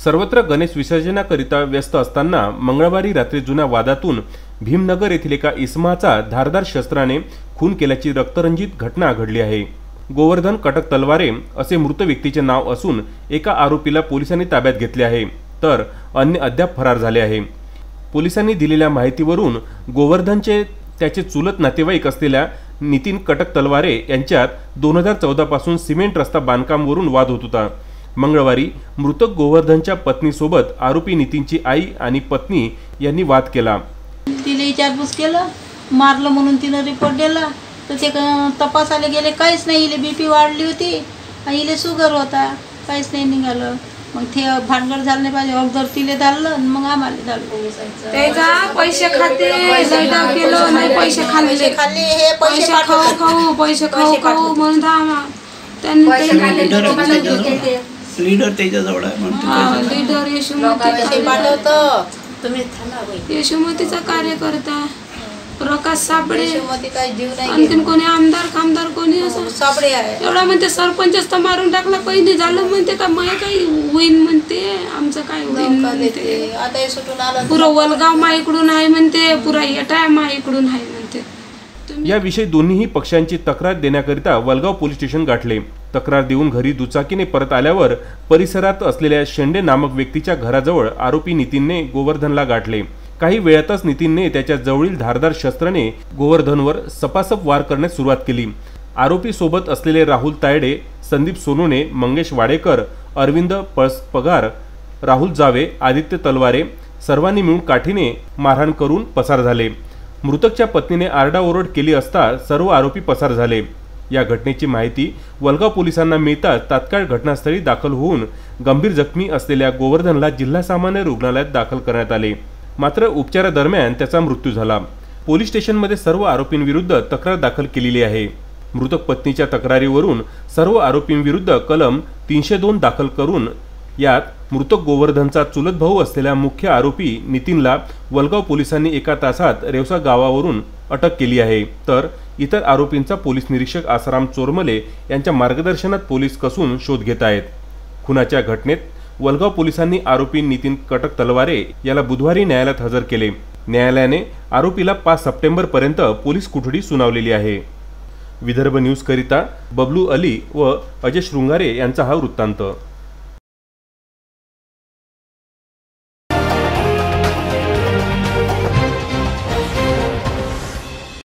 सर्वत्र गणेश विसर्जनाकरिता व्यस्त असताना मंगळवारी रात्री जुन्या वादातून भीमनगर येथील एका इसमाचा धारदार शस्त्राने खून केल्याची रक्तरंजित घटना घडली आहे। गोवर्धन कटक तलवारे असे मृत व्यक्तीचे नाव असून एका आरोपीला पोलिसांनी ताब्यात घेतले आहे, तर अन्य अद्याप फरार झाले आहे। पोलिसांनी दिलेल्या माहितीवरून गोवर्धनचे त्याचे चुलत नातेवाईक असलेल्या नितीन कटक तलवारे यांच्यात 2014 पासून सिमेंट रस्ता बांधकामावरून वाद होत होता। मंगळवारी मृतक गोवर्धनच्या पत्नीसोबत आरोपी नितीनची आई आणि पत्नी यांनी वाद केला। तिला विचारपूस केलं, मारलं म्हणून तिनं रिपोर्ट दिला, तर ते तपासायला गेले, काहीच नाही, इले बीपी वाढली होती आणि इले शुगर होता, काहीच नाही निघालं। मग ते भानगड झालं नाही पाहिजे, अगोदर तिले झालं मग आम्हाला झालं। त्याचा पैसे खाते लयडाव केलं, नाही पैसे खाल्ले हे पैसे खाऊ म्हणून त्यांनी लीडर त्याच्याजवळ आहे म्हणतो, लीडर यशोमतीचा कार्यकर्ता प्रकाश साबळे, आणखीन कोणी आमदार खामदार कोणी असं साबळे आहे एवढा म्हणते, सरपंचच तर मारून टाकला, काही नाही झालं म्हणते, का मग काही होईन म्हणते, आमचं काय होईन म्हणते, आता सुटून आला पुरं वलगाव माईकडून आहे म्हणते, पुरा येटाय माईकडून आहे म्हणते। याविषयी दोन्ही पक्षांची तक्रार देण्याकरिता वलगाव पोलीस स्टेशन गाठले। तक्रार देऊन घरी दुचाकीने परत आल्यावर परिसरात असलेल्या शेंडे नामक व्यक्तीच्या घराजवळ आरोपी नितीनने गोवर्धनला गाठले। काही वेळातच नितीनने त्याच्या जवळील धारदार शस्त्राने गोवर्धनवर सपासप वार करण्यास सुरुवात केली। आरोपी सोबत असलेले राहुल तायडे, संदीप सोनोने, मंगेश वाडेकर, अरविंद पगार, राहुल जावे, आदित्य तलवारे सर्वांनी मिळून काठीने मारहाण करून पसार झाले। मृतकच्या पत्नीने आरडाओरड केली असता सर्व आरोपी पसार झाले। या घटनेची माहिती वलगाव पोलिसांना मिळताच तात्काळ घटनास्थळी दाखल होऊन गंभीर जखमी असलेल्या गोवर्धनला जिल्हा सामान्य रुग्णालयात दाखल करण्यात आले, मात्र उपचारादरम्यान त्याचा मृत्यू झाला। पोलीस स्टेशनमध्ये सर्व आरोपींविरुद्ध तक्रार दाखल केलेली आहे। मृतक पत्नीच्या तक्रारीवरून सर्व आरोपींविरुद्ध कलम 302 दाखल करून यात मृतक गोवर्धनचा चुलत भाऊ असलेल्या मुख्य आरोपी नितीनला वलगाव पोलिसांनी एका तासात रेवसा गावावरून अटक केली आहे, तर इतर आरोपींचा पोलीस निरीक्षक आसाराम चोरमले यांच्या मार्गदर्शनात पोलीस कसून शोध घेत आहेत। खुनाच्या घटनेत वलगाव पोलिसांनी आरोपी नितीन कटक तलवारे याला बुधवारी न्यायालयात हजर केले। न्यायालयाने आरोपीला 5 सप्टेंबर पर्यंत पोलीस कोठडी सुनावलेली आहे। विदर्भ न्यूज करिता बबलू अली व अजय शृंगारे यांचा हा वृत्तांत।